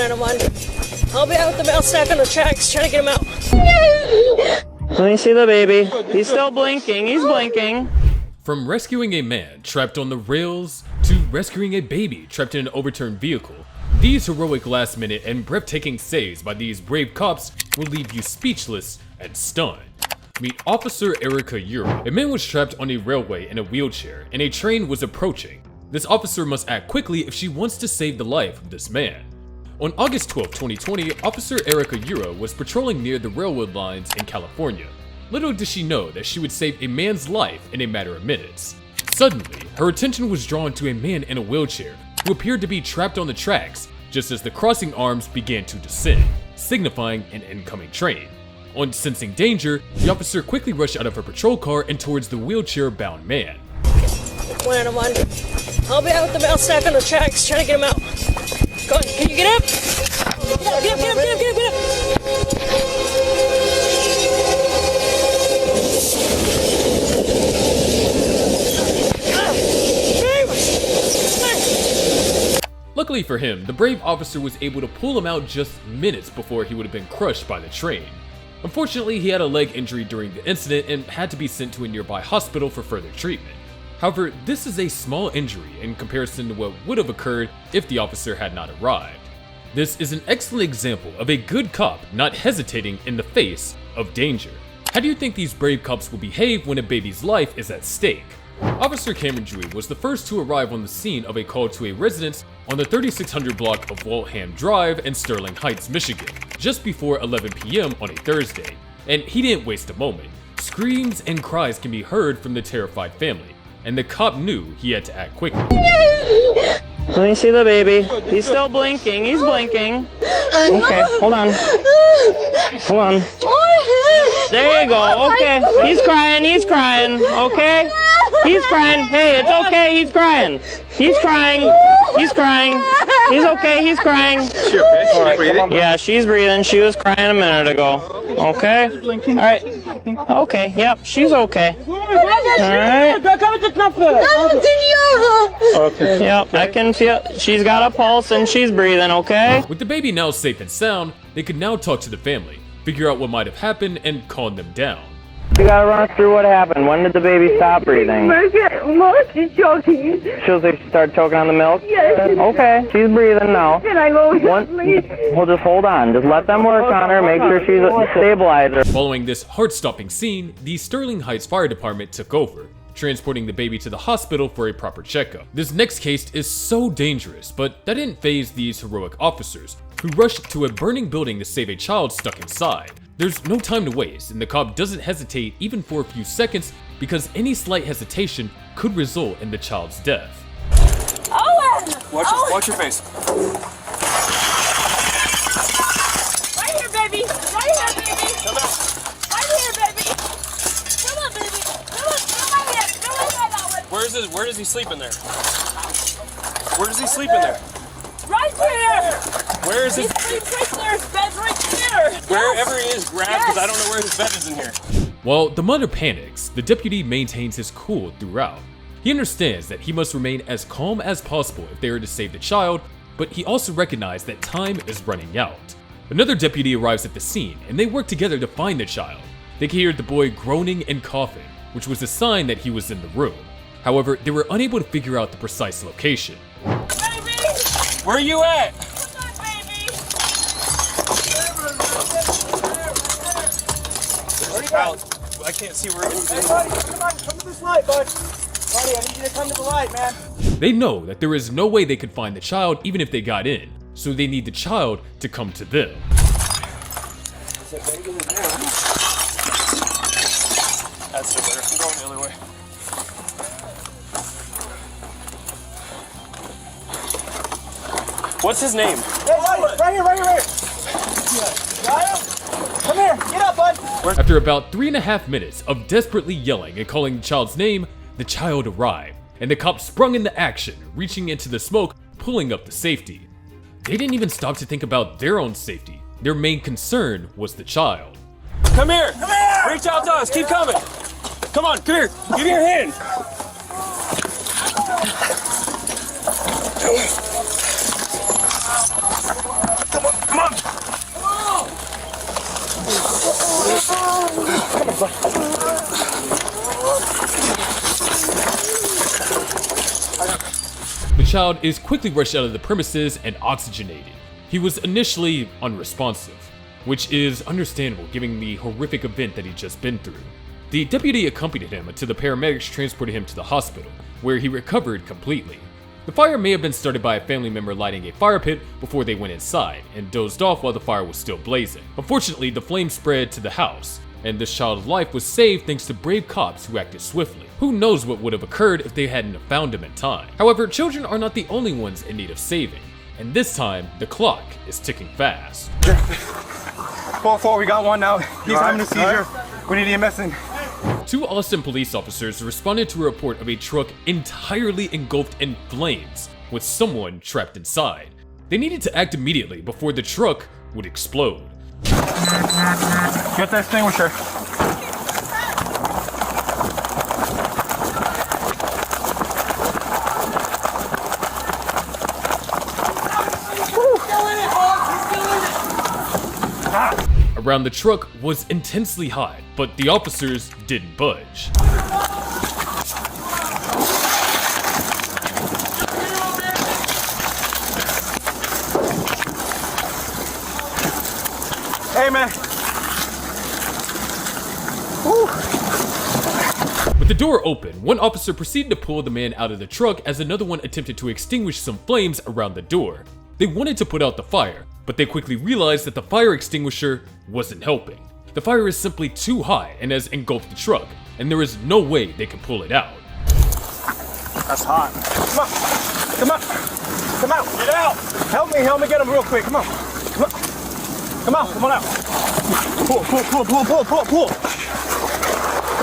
911. I'll be out with the mail stack on the tracks, trying to get him out. Let me see the baby. He's still blinking. He's blinking. From rescuing a man trapped on the rails to rescuing a baby trapped in an overturned vehicle, these heroic last-minute and breathtaking saves by these brave cops will leave you speechless and stunned. Meet Officer Erica Euro. A man was trapped on a railway in a wheelchair, and a train was approaching. This officer must act quickly if she wants to save the life of this man. On August 12, 2020, Officer Erica Euro was patrolling near the railroad lines in California. Little did she know that she would save a man's life in a matter of minutes. Suddenly, her attention was drawn to a man in a wheelchair who appeared to be trapped on the tracks just as the crossing arms began to descend, signifying an incoming train. On sensing danger, the officer quickly rushed out of her patrol car and towards the wheelchair-bound man. 911. I'll be out with the mail stack on the tracks, trying to get him out. Go on, can you get up? Get up. Luckily for him, the brave officer was able to pull him out just minutes before he would have been crushed by the train. Unfortunately, he had a leg injury during the incident and had to be sent to a nearby hospital for further treatment. However, this is a small injury in comparison to what would have occurred if the officer had not arrived. This is an excellent example of a good cop not hesitating in the face of danger. How do you think these brave cops will behave when a baby's life is at stake? Officer Cameron Dewey was the first to arrive on the scene of a call to a residence on the 3600 block of Waltham Drive in Sterling Heights, Michigan, just before 11 p.m. on a Thursday. And he didn't waste a moment. Screams and cries can be heard from the terrified family, and the cop knew he had to act quickly. Let me see the baby. He's still blinking. He's blinking. Okay, hold on. Hold on. There you go. Okay. He's crying. He's crying. Okay. He's crying. Hey, it's okay. He's crying. He's crying. He's crying. He's okay. He's crying. She okay? She's breathing? Yeah, she's breathing. She was crying a minute ago. Okay. All right. Okay. Yep. She's okay. All right. Okay. Yep. I can feel. She's got a pulse and she's breathing. Okay. With the baby now safe and sound, they could now talk to the family, figure out what might have happened, and calm them down. You gotta run us through what happened. When did the baby stop breathing? She's choking. She'll start choking on the milk? Yes. Okay, she's breathing now. Can I go please? Well, just hold on. Just let them work on her. Make sure she's a stabilizer. Following this heart-stopping scene, the Sterling Heights Fire Department took over, transporting the baby to the hospital for a proper checkup. This next case is so dangerous, but that didn't faze these heroic officers, who rushed to a burning building to save a child stuck inside. There's no time to waste, and the cop doesn't hesitate even for a few seconds because any slight hesitation could result in the child's death. Owen! Watch your face. Right here, baby! Right here, baby! Come on. Right here, baby! Come on, baby! Come on here! Come on, Owen! Where does he sleep in there? Where does he sleep in there? Right here! Where is He his... sleeps right there! His bed's right there! Wherever he is, grab, because I don't know where his bed is in here. While the mother panics, the deputy maintains his cool throughout. He understands that he must remain as calm as possible if they are to save the child, but he also recognizes that time is running out. Another deputy arrives at the scene, and they work together to find the child. They can hear the boy groaning and coughing, which was a sign that he was in the room. However, they were unable to figure out the precise location. Baby! Where are you at? Come on, baby! I can't see where it is. Hey, buddy, come on, come to this light, bud. Buddy, I need you to come to the light, man. They know that there is no way they could find the child even if they got in, so they need the child to come to them. That's the better. I'm going the other way. What's his name? Hey, buddy, right here, right here, right here. Got him? Come here, get up, bud. After about 3.5 minutes of desperately yelling and calling the child's name, the child arrived, and the cops sprung into action, reaching into the smoke, pulling up the safety. They didn't even stop to think about their own safety. Their main concern was the child. Come here! Come here! Reach out to us. Keep coming. Come on, come here. Give me your hand. Come child is quickly rushed out of the premises and oxygenated. He was initially unresponsive, which is understandable given the horrific event that he'd just been through. The deputy accompanied him until the paramedics transported him to the hospital, where he recovered completely. The fire may have been started by a family member lighting a fire pit before they went inside and dozed off while the fire was still blazing. Unfortunately, the flames spread to the house, and this child's life was saved thanks to brave cops who acted swiftly. Who knows what would have occurred if they hadn't found him in time. However, children are not the only ones in need of saving, and this time, the clock is ticking fast. 4-4, we got one now. He's having a seizure. We need EMS in. 2 Austin police officers responded to a report of a truck entirely engulfed in flames with someone trapped inside. They needed to act immediately before the truck would explode. Get the extinguisher. Around the truck was intensely hot, but the officers didn't budge. Hey, man. With the door open, one officer proceeded to pull the man out of the truck as another one attempted to extinguish some flames around the door. They wanted to put out the fire, but they quickly realized that the fire extinguisher wasn't helping. The fire is simply too high and has engulfed the truck, and there is no way they can pull it out. That's hot. Come on. Come on. Come out. Get out. Help me get him real quick. Come on. Come on. Come on. Come on out. Pull. Come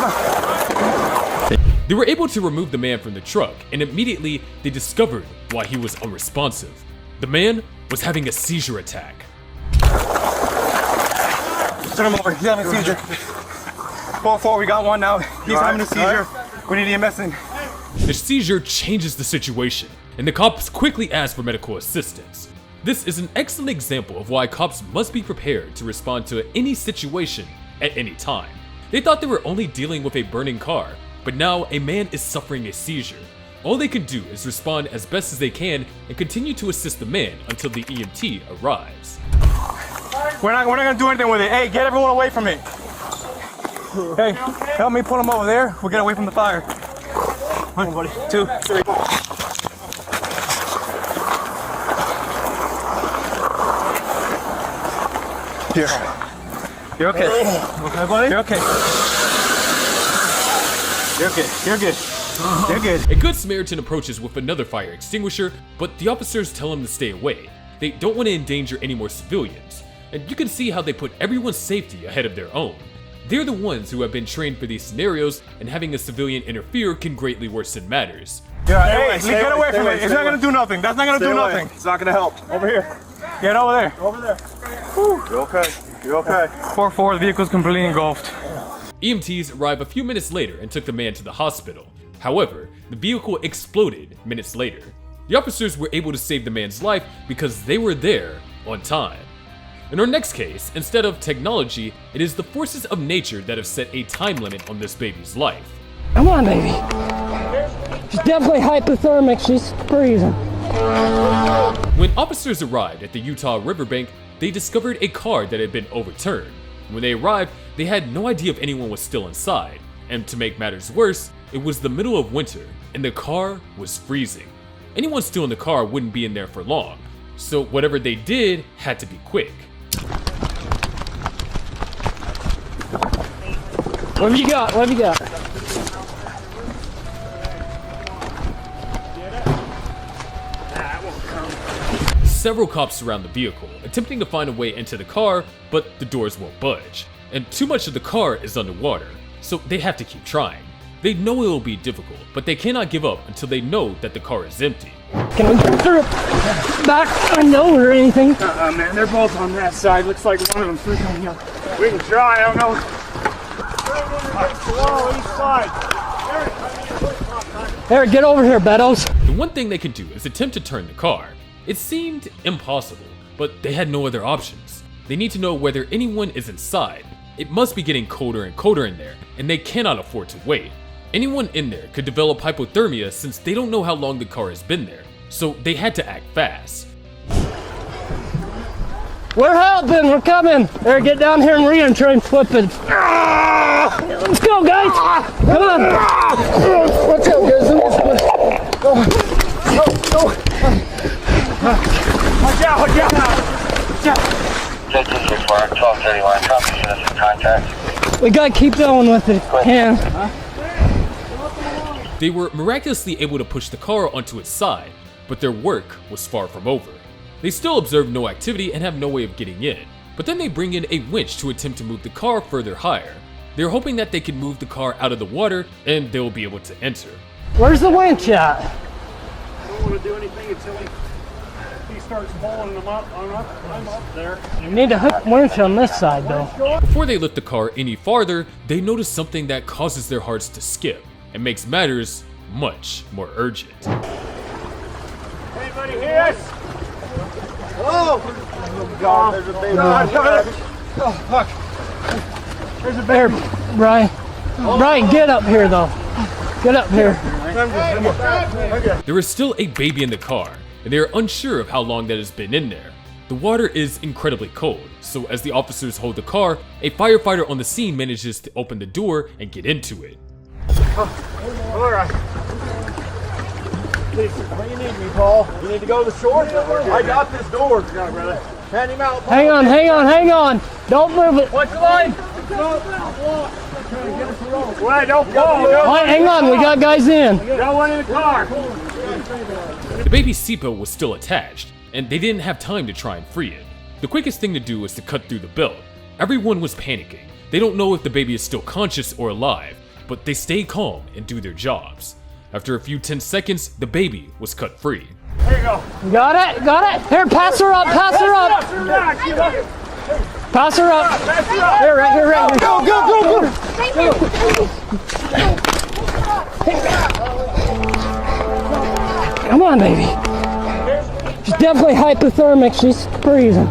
on. They were able to remove the man from the truck, and immediately they discovered why he was unresponsive. The man was having a seizure attack. Turn him over. He's having a seizure. 4-4, we got one now. He's having a seizure. We need EMS in. The seizure changes the situation, and the cops quickly ask for medical assistance. This is an excellent example of why cops must be prepared to respond to any situation at any time. They thought they were only dealing with a burning car, but now a man is suffering a seizure. All they can do is respond as best as they can and continue to assist the man until the EMT arrives. We're not gonna do anything with it. Hey, get everyone away from me. Hey, help me pull him over there. We'll get away from the fire. 1, 2, 3. Here. You're okay. Okay, buddy? You're okay. You're good. You're good. You're good. A good Samaritan approaches with another fire extinguisher, but the officers tell him to stay away. They don't want to endanger any more civilians, and you can see how they put everyone's safety ahead of their own. They're the ones who have been trained for these scenarios, and having a civilian interfere can greatly worsen matters. Yeah, hey, get away from it. It's not gonna do nothing. That's not gonna do nothing. It's not gonna help. Over here. Get over there. Over there. You okay? You okay? 4-4, the vehicle's completely engulfed. EMTs arrived a few minutes later and took the man to the hospital. However, the vehicle exploded minutes later. The officers were able to save the man's life because they were there on time. In our next case, instead of technology, it is the forces of nature that have set a time limit on this baby's life. Come on, baby. She's definitely hypothermic. She's freezing. When officers arrived at the Utah riverbank, they discovered a car that had been overturned. When they arrived, they had no idea if anyone was still inside, and to make matters worse, it was the middle of winter, and the car was freezing. Anyone still in the car wouldn't be in there for long, so whatever they did had to be quick. What have you got? What have you got? Several cops surround the vehicle, attempting to find a way into the car, but the doors won't budge. And too much of the car is underwater, so they have to keep trying. They know it will be difficult, but they cannot give up until they know that the car is empty. Can we get through back window or anything? Man, they're both on that side. Looks like one of them's freaking out. We can try, I don't know. Whoa, each side. Eric, get over here, Beddoes. The one thing they could do is attempt to turn the car. It seemed impossible, but they had no other options. They need to know whether anyone is inside. It must be getting colder and colder in there, and they cannot afford to wait. Anyone in there could develop hypothermia since they don't know how long the car has been there. so they had to act fast. We're helping, we're coming. There, get down here and re-entry and flip it. Let's go, guys. Come on. Watch out, guys. Go. Watch out, watch out. We gotta keep going with it. Yeah. They were miraculously able to push the car onto its side, but their work was far from over. They still observe no activity and have no way of getting in, but then they bring in a winch to attempt to move the car further higher. They're hoping that they can move the car out of the water and they'll be able to enter. Where's the winch at? I don't want to do anything until he starts pulling them up. I'm up there. You need to hook winch on this side, though. Before they lift the car any farther, they notice something that causes their hearts to skip and makes matters much more urgent. Anybody hear us? Oh God, there's a baby. Oh, fuck. There's a bear, Brian. Brian, get up here, though. Get up here. There is still a baby in the car, and they are unsure of how long that has been in there. The water is incredibly cold, so as the officers hold the car, a firefighter on the scene manages to open the door and get into it. All right. Please, where you need me, Paul? You need to go to the shore? I got this door. Hand him out, Paul. Hang on. Don't move it. What's the line? Wait, don't fall. Wait, hang on, we got guys in. Got one in the car. The baby's seatbelt was still attached, and they didn't have time to try and free it. The quickest thing to do was to cut through the belt. Everyone was panicking. They don't know if the baby is still conscious or alive, but they stay calm and do their jobs. After a few tense seconds, the baby was cut free. There you go. Got it. Here, pass her up. Pass her up. Here, right here. Go. Come on, baby. She's definitely hypothermic. She's freezing.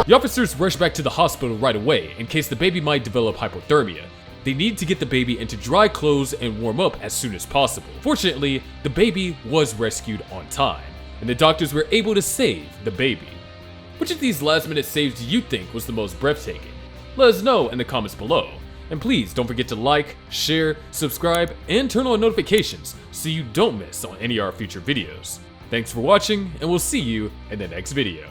The officers rush back to the hospital right away in case the baby might develop hypothermia. They need to get the baby into dry clothes and warm up as soon as possible. Fortunately, the baby was rescued on time, and the doctors were able to save the baby. Which of these last-minute saves do you think was the most breathtaking? Let us know in the comments below. And please don't forget to like, share, subscribe, and turn on notifications so you don't miss on any of our future videos. Thanks for watching, and we'll see you in the next video.